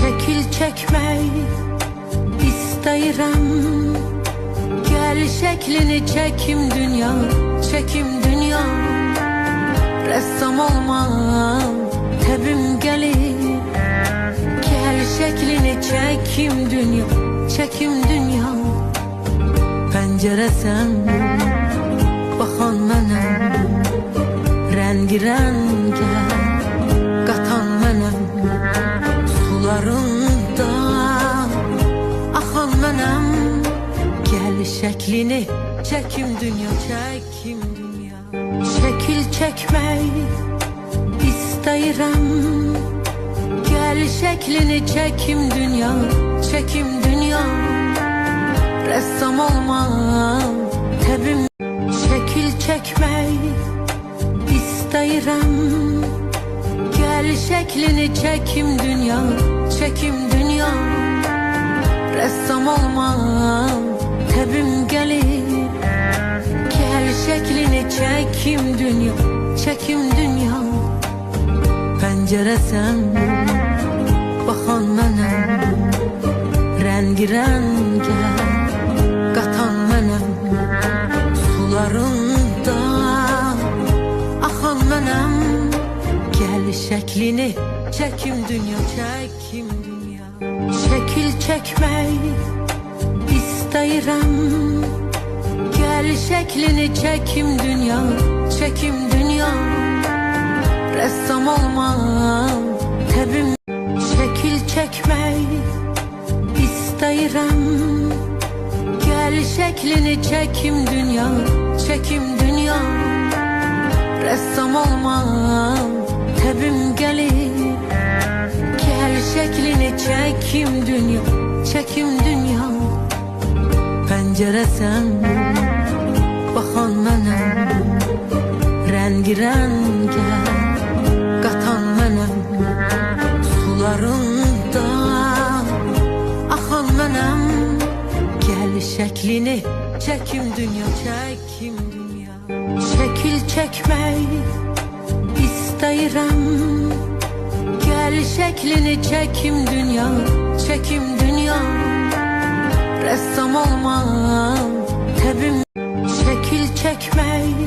Şekil çekmek istəyirəm. Gel şeklini çekim dünya, çekim dünya. Ressam olmam təbim gelir. Gel şeklini çekim dünya, çekim dünya. Pəncərəsən baxan mənəm, rəngi rəngə qatan mənəm. Sularında axan mənəm. Gel şeklini çekim dünya, çekim dünya. Şekil çekmek istəyirəm. Gel şeklini çekim dünya, çekim dünya. Ressam olmam təbim. Şekil çekmek istəyirəm. Gel şeklini çekim dünya, çekim dünya. Ressam olmam təbim gelir. Gel şeklini çekim dünya, çekim dünya. Pəncərəsən baxan mənəm, rəngi rəngə qatan mənəm. Sularında axan mənəm. Gel şeklini çekim dünya, çekim dünya. Şekil çekmek istəyirəm. Gel şeklini çekim dünya, çekim dünya. Ressam olmam təbim. Şekil çekmek istəyirəm. Gel şeklini çekim dünya, çekim dünya. Ressam olmam təbim gelir. Gel şeklini çekim dünya, çekim dünya. Pəncərəsən baxan mənəm, rəngi rəngə qatan mənəm. Sularında axan mənəm. Gel şeklini çekim dünya, çekim dünya. Şekil çekmek istəyirəm. Gel şeklini çekim dünya, çekim dünya. Ressam olmam təbim. Şekil çekmek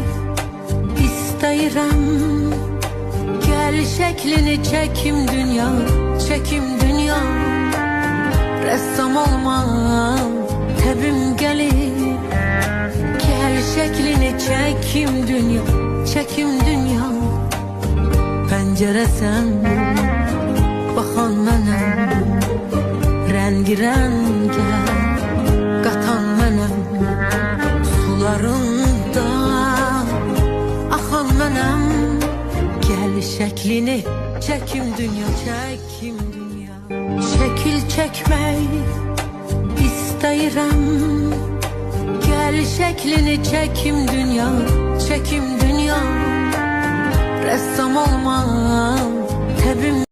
istəyirəm. Gel şeklini çekim dünya, çekim dünya. Ressam olmam təbim gelir. Gel şeklini çekim dünya, çekim dünya. Pəncərəsən baxan mənəm, rəngi rəngə qatan mənəm. Sularında axan mənəm. Gel şeklini çekim dünya, çekim dünya. Şekil çekmek istəyirəm. Gel şeklini çekim dünya, çekim dünya. Ressam olmam təbim.